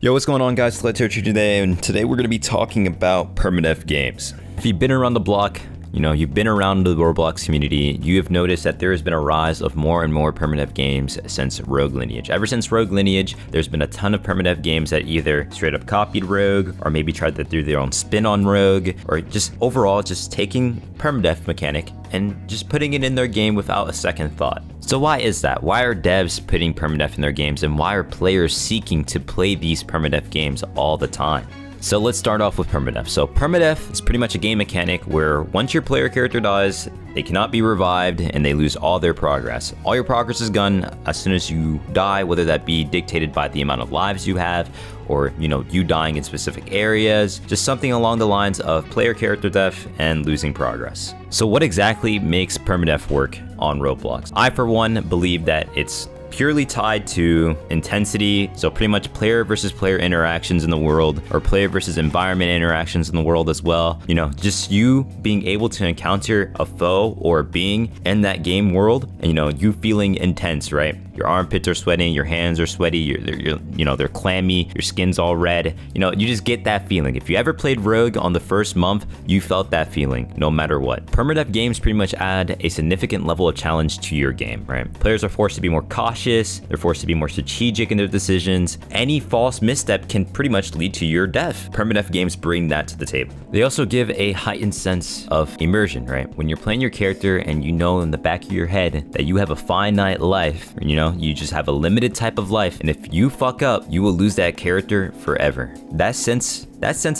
Yo, what's going on, guys? Selectorch here today, and today we're going to be talking about Permadeath games. If you've been around the block, you've been around the Roblox community, you have noticed that there has been a rise of more and more Permadeath games since Rogue Lineage. Ever since Rogue Lineage, there's been a ton of Permadeath games that either straight up copied Rogue, or maybe tried to do their own spin on Rogue, or just overall just taking Permadeath mechanic and just putting it in their game without a second thought. So why is that? Why are devs putting Permadeath in their games, and why are players seeking to play these Permadeath games all the time? So let's start off with Permadeath. So Permadeath is pretty much a game mechanic where once your player character dies, they cannot be revived and they lose all their progress. All your progress is gone as soon as you die, whether that be dictated by the amount of lives you have, or you dying in specific areas, just something along the lines of player character death and losing progress. So what exactly makes Permadeath work on Roblox? I, for one, believe that it's purely tied to intensity, so pretty much player versus player interactions in the world, or player versus environment interactions in the world as well. Just you being able to encounter a foe or a being in that game world, and you feeling intense, right? Your armpits are sweating, your hands are sweaty, they're clammy, your skin's all red. You just get that feeling. If you ever played Rogue on the first month, you felt that feeling no matter what. Permadeath games pretty much add a significant level of challenge to your game, right? Players are forced to be more cautious, they're forced to be more strategic in their decisions. Any false misstep can pretty much lead to your death. Permadeath games bring that to the table. They also give a heightened sense of immersion, right? When you're playing your character and you know in the back of your head that you have a finite life, you just have a limited type of life, and if you fuck up, you will lose that character forever. That sense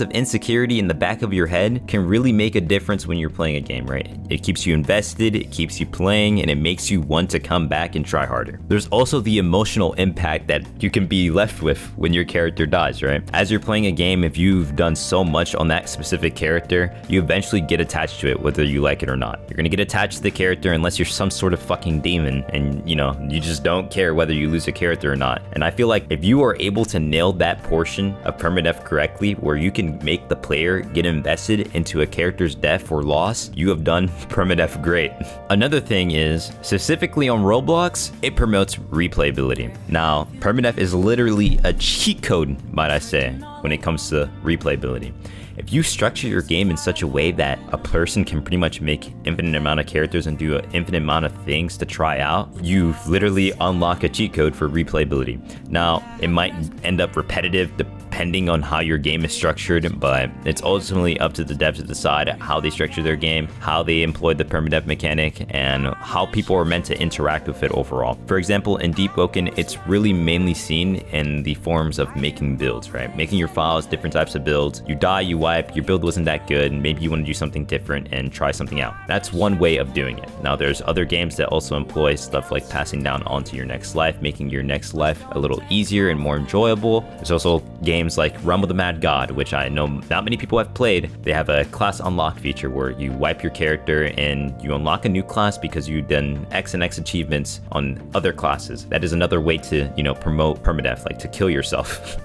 of insecurity in the back of your head can really make a difference when you're playing a game, right? It keeps you invested, it keeps you playing, and it makes you want to come back and try harder. There's also the emotional impact that you can be left with when your character dies, right? As you're playing a game, if you've done so much on that specific character, you eventually get attached to it, whether you like it or not. You're gonna get attached to the character unless you're some sort of fucking demon, and you just don't care whether you lose a character or not. And I feel like if you are able to nail that portion of Permadeath correctly, where you can make the player get invested into a character's death or loss, you have done Permadeath great. Another thing is, specifically on Roblox, it promotes replayability. Now, Permadeath is literally a cheat code, might I say, when it comes to replayability. If you structure your game in such a way that a person can pretty much make infinite amount of characters and do an infinite amount of things to try out, you literally unlock a cheat code for replayability. Now, it might end up repetitive depending on how your game is structured, but it's ultimately up to the devs to decide how they structure their game, how they employ the Permadeath mechanic, and how people are meant to interact with it overall. For example, in Deepwoken, it's really mainly seen in the forms of making builds, right? Making your files, different types of builds. You die, you wipe, your build wasn't that good, and maybe you want to do something different and try something out. That's one way of doing it. Now, there's other games that also employ stuff like passing down onto your next life, making your next life a little easier and more enjoyable. There's also games like Rumble the Mad God, which I know not many people have played. They have a class unlock feature where you wipe your character and you unlock a new class because you've done X and X achievements on other classes. That is another way to, promote Permadeath, like to kill yourself.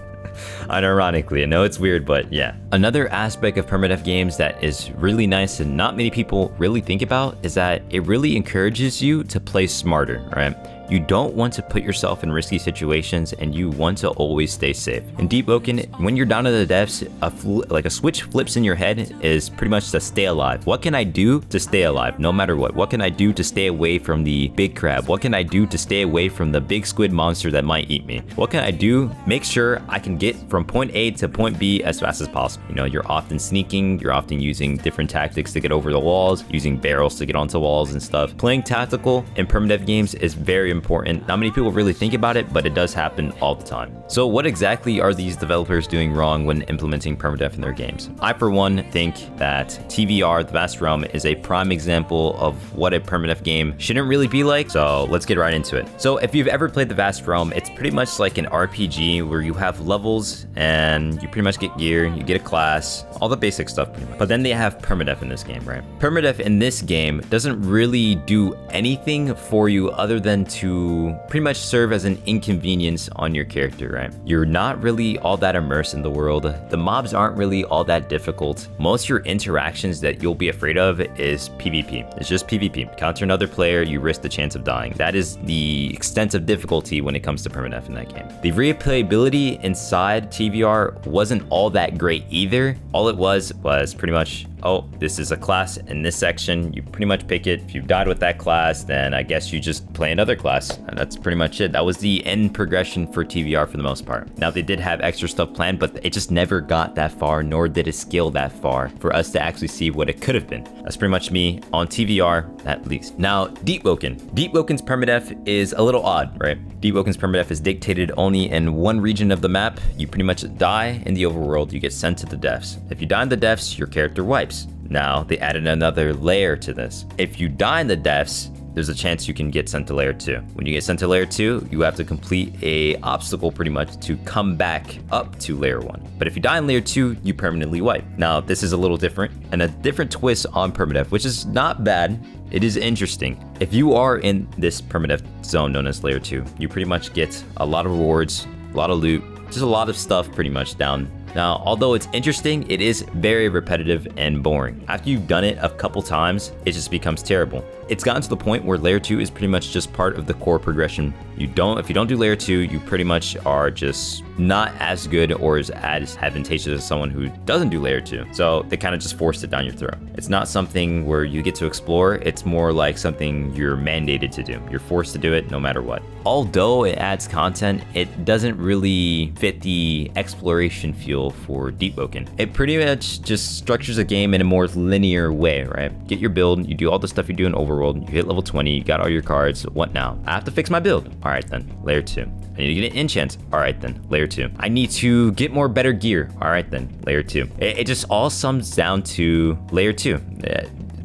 Unironically, I know it's weird, but yeah. Another aspect of Permadeath games that is really nice and not many people really think about is that it really encourages you to play smarter, right? You don't want to put yourself in risky situations, and you want to always stay safe. In Deepwoken, when you're down to the depths, a switch flips in your head is pretty much to stay alive. What can I do to stay alive no matter what? What can I do to stay away from the big crab? What can I do to stay away from the big squid monster that might eat me? What can I do? Make sure I can get from point A to point B as fast as possible. You're often sneaking, you're often using different tactics to get over the walls, using barrels to get onto walls and stuff. Playing tactical in Permadeath games is very important. Not many people really think about it, but it does happen all the time. So what exactly are these developers doing wrong when implementing Permadeath in their games? I, for one, think that TVR, The Vast Realm, is a prime example of what a Permadeath game shouldn't really be like, so let's get right into it. So if you've ever played The Vast Realm, it's pretty much like an RPG where you have levels and you pretty much get gear, you get a class, all the basic stuff pretty much. But then they have Permadeath in this game, right? Permadeath in this game doesn't really do anything for you other than to to pretty much serve as an inconvenience on your character, right? You're not really all that immersed in the world. The mobs aren't really all that difficult. Most of your interactions that you'll be afraid of is PvP. It's just PvP. Counter another player, you risk the chance of dying. That is the extent of difficulty when it comes to permadeath in that game. The replayability inside TVR wasn't all that great either. All it was pretty much, oh, this is a class in this section. You pretty much pick it. If you died with that class, then I guess you just play another class. And that's pretty much it. That was the end progression for TVR for the most part. Now, they did have extra stuff planned, but it just never got that far, nor did it scale that far for us to actually see what it could have been. That's pretty much me on TVR, at least. Now, Deepwoken. Deepwoken's permadeath is a little odd, right? Deepwoken's permadeath is dictated only in one region of the map. You pretty much die in the overworld, you get sent to the depths. If you die in the depths, your character wipes. Now, they added another layer to this. If you die in the depths, there's a chance you can get sent to layer 2. When you get sent to layer 2, you have to complete a obstacle pretty much to come back up to layer 1. But if you die in layer 2, you permanently wipe. Now, this is a little different and a different twist on permadeath, which is not bad. It is interesting. If you are in this permadeath zone known as layer 2, you pretty much get a lot of rewards, a lot of loot, just a lot of stuff pretty much down. Now, although it's interesting, it is very repetitive and boring. After you've done it a couple times, it just becomes terrible. It's gotten to the point where layer 2 is pretty much just part of the core progression. If you don't do layer 2, you pretty much are just not as good or as advantageous as someone who doesn't do layer 2. So they kind of just forced it down your throat. It's not something where you get to explore. It's more like something you're mandated to do. You're forced to do it no matter what. Although it adds content, it doesn't really fit the exploration feel for Deepwoken. It pretty much just structures a game in a more linear way, right? Get your build, you do all the stuff you do in Overworld, you hit level 20, you got all your cards, what now? I have to fix my build. All right then, layer 2. I need to get an enchant. All right then, layer 2. I need to get more better gear. All right then, layer 2. It just all sums down to layer 2.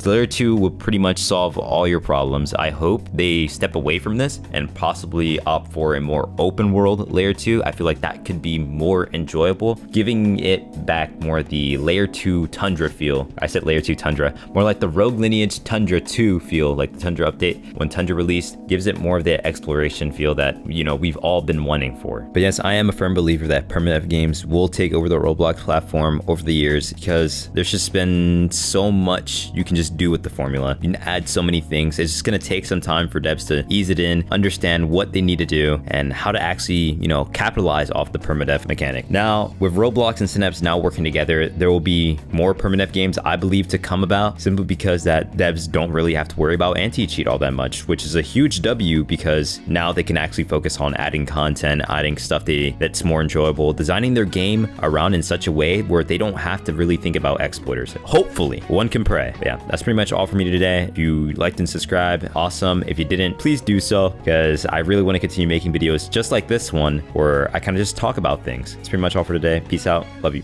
Layer 2 will pretty much solve all your problems. I hope they step away from this and possibly opt for a more open world layer 2. I feel like that could be more enjoyable, giving it back more the layer 2 Tundra feel. I said layer 2 Tundra, more like the Rogue Lineage Tundra 2 feel, like the Tundra update when Tundra released, gives it more of the exploration feel that, you know, we've all been wanting for. But yes, I am a firm believer that permadeath games will take over the Roblox platform over the years because there's just been so much you can just do with the formula. You can add so many things. It's just going to take some time for devs to ease it in, understand what they need to do, and how to actually, you know, capitalize off the permadeath mechanic. Now, with Roblox and Synapse now working together, there will be more permadeath games, I believe, to come about, simply because that devs don't really have to worry about anti-cheat all that much, which is a huge W because now they can actually focus on adding content, adding stuff that's more enjoyable, designing their game around in such a way where they don't have to really think about exploiters. Hopefully, one can pray. But yeah, that's pretty much all for me today. If you liked and subscribed, awesome. If you didn't, please do so, because I really want to continue making videos just like this one where I kind of just talk about things. That's pretty much all for today. Peace out. Love you.